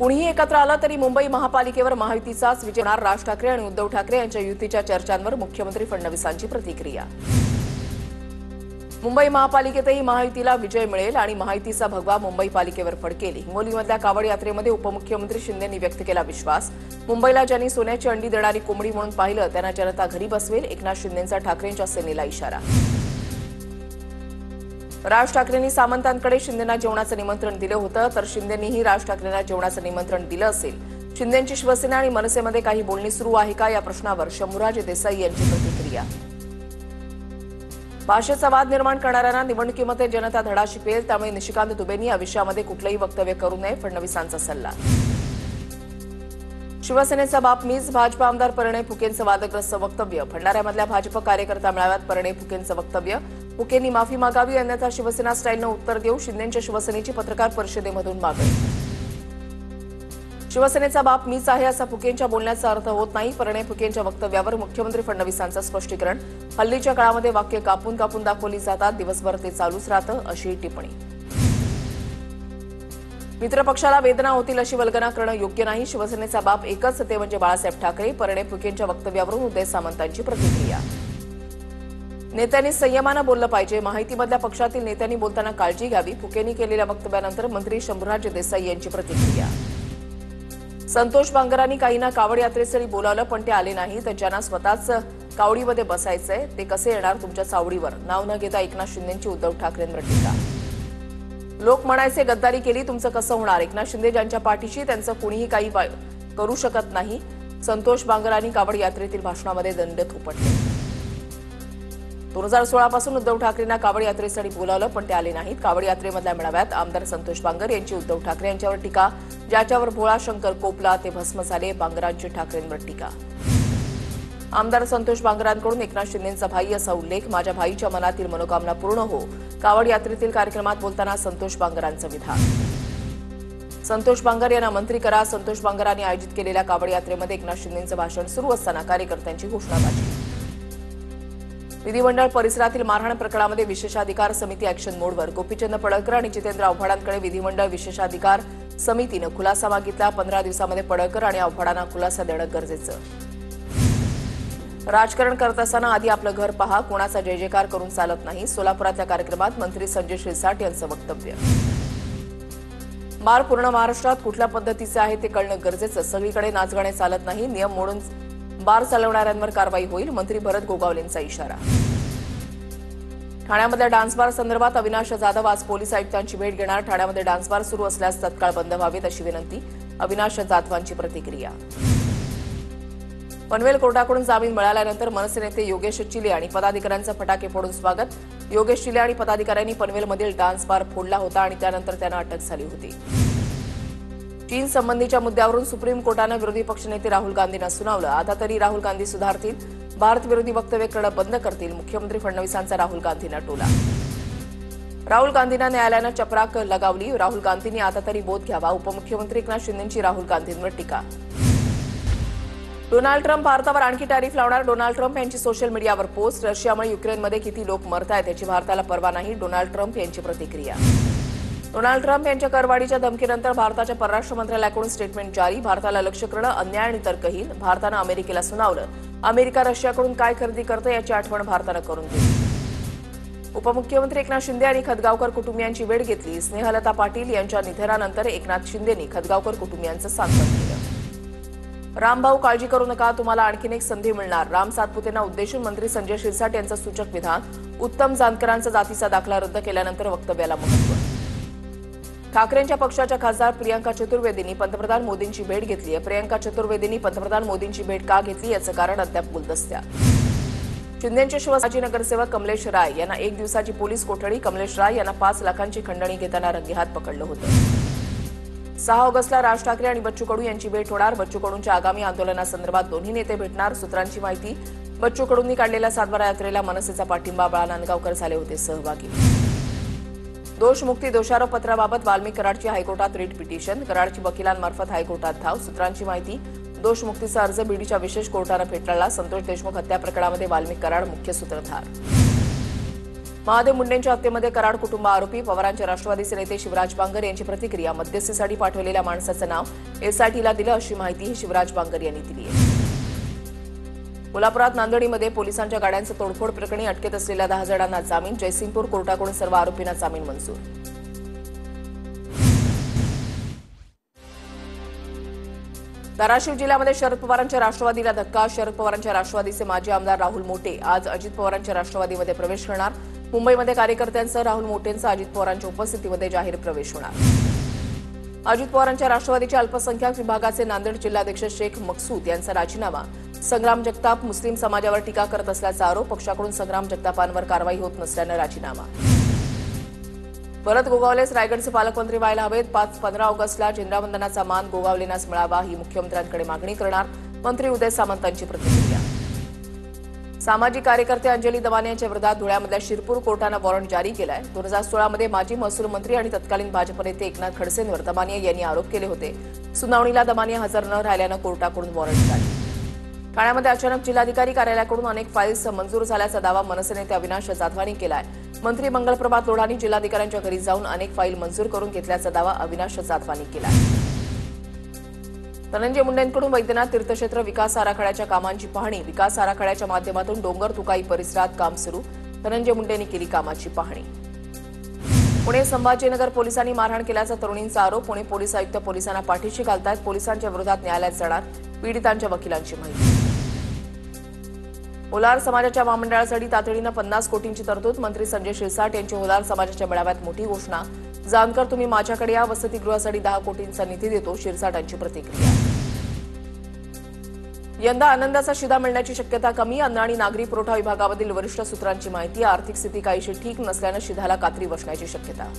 कुणीही एकत्र आलं तरी मुंबई महापालिकेवर महायुतीचाच विजय होणार. राज ठाकरे आणि उद्धव ठाकरे यांच्या युतीच्या चर्चांवर मुख्यमंत्री फडणवीसांची प्रतिक्रिया. मुंबई महापालिकेतही महायुतीला विजय मिळेल आणि महायुतीचा भगवा मुंबई पालिकेवर फडकेल. हिंगोलीमधल्या कावड यात्रेमध्ये उपमुख्यमंत्री शिंदेंनी व्यक्त केला विश्वास. मुंबईला ज्यांनी सोन्याची अंडी देणारी कोंबडी म्हणून पाहिलं त्यांना जनता घरी बसवेल. एकनाथ शिंदेंचा ठाकरेंच्या सेनेला इशारा. राज ठाकरेंनी सामंतांकडे शिंदेंना जेवणाचं निमंत्रण दिलं होतं तर शिंदेंनीही राज ठाकरेंना जेवणाचं निमंत्रण दिलं असेल. शिंदेंची शिवसेना आणि मनसेमध्ये काही बोलणी सुरू आहे का या प्रश्नावर शंभूराज देसाई यांची प्रतिक्रिया. भाषेचा वाद निर्माण करणाऱ्यांना निवडणुकीमध्ये जनता धडा शिकवेल त्यामुळे निशिकांत दुबेंनी या विषयामध्ये कुठलंही वक्तव्य करू नये फडणवीसांचा सल्ला. शिवसेनेचा बाप मीच भाजपा आमदार परिणय फुकेंचं वादग्रस्त वक्तव्य. भंडाऱ्यामधल्या भाजप कार्यकर्ता मेळाव्यात परिणय फुकेंचं वक्तव्य. फुकेंनी माफी मागावी अन्यथा शिवसेना स्टाईलनं उत्तर देऊ. शिंदेंच्या शिवसेनेची पत्रकार परिषदेमधून मागणी. शिवसेनेचा बाप मीच आहे असा फुकेंच्या बोलण्याचा अर्थ होत नाही. परिणय फुकेंच्या वक्तव्यावर मुख्यमंत्री फडणवीसांचं स्पष्टीकरण. हल्लीच्या काळामध्ये वाक्य कापून कापून दाखवली जातात दिवसभर ते चालूच राहतं अशी टिप्पणी. मित्रपक्षाला वेदना होतील अशी वल्गना करणं योग्य नाही. शिवसेनेचा बाप एकच ते म्हणजे बाळासाहेब ठाकरे. परिणय फुकेंच्या वक्तव्यावरून उदय सामंतांची प्रतिक्रिया. नेत्यांनी संयमानं बोललं पाहिजे. माहितीमधल्या पक्षातील नेत्यांनी बोलताना काळजी घ्यावी. फुकेंनी केलेल्या वक्तव्यानंतर मंत्री शंभूराज देसाई यांची प्रतिक्रिया. संतोष बांगरांनी काहींना कावड यात्रेसाठी बोलावलं पण ते आले नाही. तर ज्यांना स्वतःच कावडीमध्ये बसायचंय ते कसे येणार तुमच्या चावडीवर. नाव न घेता एकनाथ शिंदेंची उद्धव ठाकरेंवर टीका. लोक म्हणायचे गद्दारी केली तुमचं कसं होणार. एकनाथ शिंदे ज्यांच्या पाठीशी त्यांचं कुणीही काही करू शकत नाही. संतोष बांगरांनी कावड यात्रेतील भाषणामध्ये दंड थोपटले. 2016 पासून उद्धव ठाकरेंना कावड यात्रेसाठी बोलावलं पण ते आले नाहीत. कावड यात्रेमधल्या मेळाव्यात आमदार संतोष बांगर यांची उद्धव ठाकरे यांच्यावर टीका. ज्याच्यावर भोळा शंकर कोपला ते भस्म झाले. बांगरांची ठाकरेंवर टीका. आमदार संतोष बांगरांकडून एकनाथ शिंदेंचा भाई असा उल्लेख. माझ्या भाईच्या मनातील मनोकामना पूर्ण हो. कावड यात्रेतील कार्यक्रमात बोलताना संतोष बांगरांचं विधान. संतोष बांगर यांना मंत्री करा. संतोष बांगरांनी आयोजित केलेल्या कावड यात्रेमध्ये एकनाथ शिंदेंचं भाषण सुरू असताना कार्यकर्त्यांची घोषणाबाजी. विधिमंडळ परिसरातील मारहाण प्रकरणामध्ये विशेषाधिकार समिती ॲक्शन मोडवर. गोपीचंद पडळकर आणि जितेंद्र आव्हाडांकडे विधिमंडळ विशेषाधिकार समितीनं खुलासा मागितला. 15 दिवसांमध्ये पडळकर आणि आव्हाडांना खुलासा देणं गरजेचं. राजकारण करत असताना आधी आपलं घर पहा. कोणाचा जय जयकार करून चालत नाही. सोलापुरातल्या कार्यक्रमात मंत्री संजय शिरसाट यांचं वक्तव्य. बार पूर्ण महाराष्ट्रात कुठल्या पद्धतीचे आहे ते कळणं गरजेचं. सगळीकडे नाचगाणे चालत नाही. नियम मोडून बार चालवणाऱ्यांवर कारवाई होईल. मंत्री भरत गोगावलेंचा इशारा. ठाण्यामधल्या डान्स बार संदर्भात अविनाश जाधव आज पोलीस आयुक्तांची भेट घेणार. ठाण्यामध्ये डान्स बार सुरू असल्यास तत्काळ बंद व्हावेत अशी विनंती. अविनाश जाधवांची प्रतिक्रिया. पनवेल कोर्टाकडून जामीन मिळाल्यानंतर मनसे नेते योगेश चिले आणि पदाधिकाऱ्यांचं फटाके फोडून स्वागत. योगेश चिले आणि पदाधिकाऱ्यांनी पनवेलमधील डान्स बार फोडला होता आणि त्यानंतर त्यांना अटक झाली होती. चीन संबंधीच्या मुद्द्यावरून सुप्रीम कोर्टानं विरोधी पक्षनेते राहुल गांधींना सुनावलं. आता तरी राहुल गांधी सुधारतील. भारत विरोधी वक्तव्य करणं बंद करतील. मुख्यमंत्री फडणवीसांचा राहुल गांधींना टोला. राहुल गांधींना न्यायालयानं चपराक लगावली. राहुल गांधींनी आता तरी बोध घ्यावा. उपमुख्यमंत्री एकनाथ शिंदेंची राहुल गांधींवर टीका. डोनाल्ड ट्रम्प भारतावर आणखी टॅरिफ लावणार. डोनाल्ड ट्रम्प यांची सोशल मीडियावर पोस्ट. रशियामुळे युक्रेनमध्ये किती लोक मरतायत याची भारताला पर्वा नाही. डोनाल्ड ट्रम्प यांची प्रतिक्रिया. डोनाल्ड ट्रम्प यांच्या करवाढीच्या धमकीनंतर भारताच्या परराष्ट्र मंत्रालयाकडून स्टेटमेंट जारी. भारताला लक्ष्य करणं अन्याय आणि तर्कहीन. भारतानं अमेरिकेला सुनावलं. अमेरिका रशियाकडून काय खरेदी करतं याची आठवण भारतानं करून दिली. उपमुख्यमंत्री एकनाथ शिंदे आणि खतगावकर कुटुंबियांची भेट घेतली. स्नेहलता पाटील यांच्या निधनानंतर एकनाथ शिंदेंनी खतगावकर कुटुंबियांचं सांत्वन केलं. रामभाऊ काळजी करू नका तुम्हाला आणखीन एक संधी मिळणार. राम सातपुतेंना उद्देशून मंत्री संजय शिरसाट यांचं सूचक विधान. उत्तम जानकरांचा जातीचा दाखला रद्द केल्यानंतर वक्तव्याला महत्त्व. ठाकरेंच्या पक्षाच्या खासदार प्रियंका चतुर्वेदींनी पंतप्रधान मोदींची भेट घेतली आहे. प्रियंका चतुर्वेदींनी पंतप्रधान मोदींची भेट का घेतली याचं कारण अद्याप गुलदस्त्यात. शिंदेंचे शिवसेना नगरसेवक कमलेश राय यांना 1 दिवसाची पोलीस कोठडी. कमलेश राय यांना 5 लाखांची खंडणी घेताना रंगेहात पकडलं होतं. 6 ऑगस्टला राज ठाकरे आणि बच्चू कडू यांची भेट होणार. बच्चू कडूंच्या आगामी आंदोलनासंदर्भात दोन्ही नेते भेटणार. सूत्रांची माहिती. बच्चू कडूंनी काढलेल्या सातबारा यात्रेला मनसेचा पाठिंबा. बाळा नांदगावकर झाले होते सहभागी. दोषमुक्ती दोषारोप पत्राबाबत वाल्मिक कराडची हायकोर्टात रिट पिटिशन. कराडची वकिलांमार्फत हायकोर्टात धाव. सूत्रांची माहिती. दोषमुक्तीचा अर्ज बीडीच्या विशेष कोर्टानं फेटाळला. संतोष देशमुख हत्या प्रकरणामध्ये वाल्मिक कराड मुख्य सूत्रधार. महादेव मुंडेंच्या हत्येमध्ये कराड कुटुंब आरोपी. पवारांचे राष्ट्रवादीचे नेते शिवराज बांगर यांची प्रतिक्रिया. मध्यस्थीसाठी पाठवलेल्या माणसाचं नाव एसआयटीला दिलं अशी माहितीही शिवराज बांगर यांनी दिली आहे. कोल्हापुरात नांदणीमध्ये पोलिसांच्या गाड्यांचं तोडफोड प्रकरणी अटकेत असलेल्या 10 जणांना जामीन. जयसिंगपूर कोर्टाकडून सर्व आरोपींना जामीन मंजूर. धाराशिव जिल्ह्यामध्ये शरद पवारांच्या राष्ट्रवादीला धक्का. शरद पवारांच्या राष्ट्रवादीचे माजी आमदार राहुल मोटे आज अजित पवारांच्या राष्ट्रवादीमध्ये प्रवेश करणार. मुंबईमध्ये कार्यकर्त्यांसह राहुल मोटेंचा अजित पवारांच्या उपस्थितीमध्ये जाहीर प्रवेश होणार. अजित पवारांच्या राष्ट्रवादीच्या अल्पसंख्याक विभागाचे नांदेड जिल्हाध्यक्ष शेख मकसूद यांचा राजीनामा. संग्राम जगताप मुस्लिम समाजावर टीका करत असल्याचा आरोप. पक्षाकडून संग्राम जगतापांवर कारवाई होत नसल्यानं राजीनामा. भरत गोगावलेच रायगडचे पालकमंत्री व्हायला हवेत. 15 ऑगस्टला झेंडावंदनाचा मान गोगावलेंनाच मिळावा ही मुख्यमंत्र्यांकडे मागणी करणार. मंत्री उदय सामंतांची प्रतिक्रिया. सामाजिक कार्यकर्ते अंजली दमाने यांच्या विरोधात धुळ्यामधल्या शिरपूर कोर्टानं वॉरंट जारी केलाय. 2016 मध्ये माजी महसूल मंत्री आणि तत्कालीन भाजप नेते एकनाथ खडसेंवर दमानिया यांनी आरोप केले होते. सुनावणीला दमानिया हजर न राहिल्यानं कोर्टाकडून वॉरंट जारी. ठाण्यामध्ये अचानक जिल्हाधिकारी कार्यालयाकडून अनेक फाईल्स मंजूर झाल्याचा दावा मनसे नेते अविनाश जाधवानी केलाय. मंत्री मंगलप्रभात लोढांनी जिल्हाधिकाऱ्यांच्या घरी जाऊन अनेक फाईल मंजूर करून घेतल्याचा दावा अविनाश जाधवानी केला. धनंजय मुंडेंकडून वैद्यनाथ तीर्थक्षेत्र विकास आराखड्याच्या कामांची पाहणी. विकास आराखड्याच्या माध्यमातून डोंगर तुकाई परिसरात काम सुरू. धनंजय मुंडेंनी केली कामाची पाहणी. पुणे संभाजीनगर पोलिसांनी मारहाण केल्याचा तरुणींचा आरोप. पुणे पोलीस आयुक्त पोलिसांना पाठीशी घालतायत. पोलिसांच्या विरोधात न्यायालयात जाणार. पीडितांच्या वकिलांची माहिती. होलार समाजाच्या महामंडळासाठी तातडीनं 50 कोटींची तरतूद. मंत्री संजय शिरसाट यांची होलार समाजाच्या मेळाव्यात मोठी घोषणा. जानकर तुम्ही माझ्याकडे या. वसतिगृहासाठी 10 कोटींचा निधी देतो. शिरसाटांची प्रतिक्रिया. यंदा आनंदाचा शिधा मिळण्याची शक्यता कमी. अन्न आणि नागरी पुरवठा विभागामधील वरिष्ठ सूत्रांची माहिती. आर्थिक स्थिती काहीशी ठीक नसल्यानं शिधाला कात्री बसण्याची शक्यता.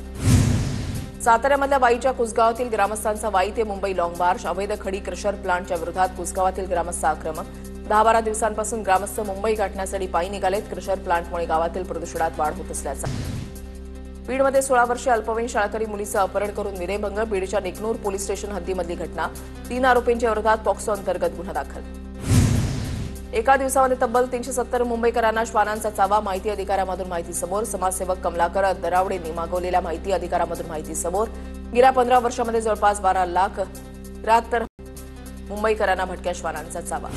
साताऱ्यामधल्या वाईच्या कुसगावातील ग्रामस्थांचा वाई ते मुंबई लाँग मार्च. अवैध खडी क्रशर प्लांटच्या विरोधात कुसगावातील ग्रामस्थ आक्रमक. 10-12 दिवसांपासून ग्रामस्थ मुंबई गाठण्यासाठी पायी निघालेत. क्रशर प्लांटमुळे गावातील प्रदूषणात वाढ होत असल्याचा. बीडमध्ये 16 वर्षीय अल्पवयीन शाळकरी मुलीचं अपहरण करून विनयभंग. बीडच्या निकनूर पोलीस स्टेशन हद्दीमधली घटना. 3 आरोपींच्या विरोधात पॉक्सो अंतर्गत गुन्हा दाखल. एका दिवसामध्ये तब्बल 370 मुंबईकरांना श्वानांचा चावा. माहिती अधिकारामधून माहिती समोर. समाजसेवक कमलाकर दरावडेंनी मागवलेल्या माहिती अधिकारामधून माहिती समोर. गेल्या 15 वर्षामध्ये जवळपास 12 लाख 73 मुंबईकरांना भटक्या श्वानांचा चावा.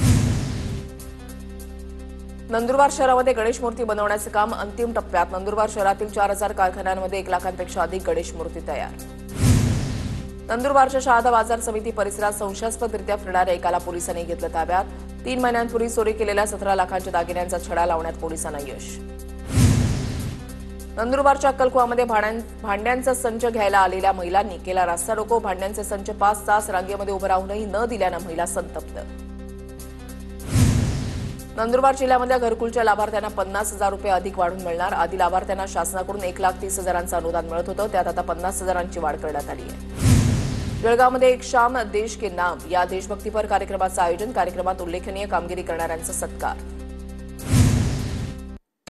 नंदुरबार शहरामध्ये गणेश मूर्ती बनवण्याचं काम अंतिम टप्प्यात. नंदुरबार शहरातील 4000 कारखान्यांमध्ये 1 लाखांपेक्षा अधिक गणेश मूर्ती तयार. नंदुरबारच्या शहादा बाजार समिती परिसरात संशयास्पदरित्या फिरणाऱ्या एकाला पोलिसांनी घेतलं ताब्यात. 3 महिन्यांपूर्वी चोरी केलेल्या 17 लाखांच्या दागिन्यांचा छडा लावण्यात पोलिसांना यश. नंदुरबारच्या अक्कलकुवामध्ये भांड्यांचा संच घ्यायला आलेल्या महिलांनी केला रास्ता रोको. भांड्यांचे संच 5 तास रांगेमध्ये उभं राहूनही न दिल्यानं महिला संतप्त. नंदुरबार जिल्ह्यामधल्या घरकुलच्या लाभार्थ्यांना 50,000 रुपये अधिक वाढून मिळणार. आधी लाभार्थ्यांना शासनाकडून 1,30,000चं अनुदान मिळत होतं. त्यात आता 50,000ची वाढ करण्यात आली आहे. जळगावमध्ये एक शाम देश के नाम या देशभक्तीपर कार्यक्रमाचं आयोजन. कार्यक्रमात उल्लेखनीय कामगिरी करणाऱ्यांचा सत्कार.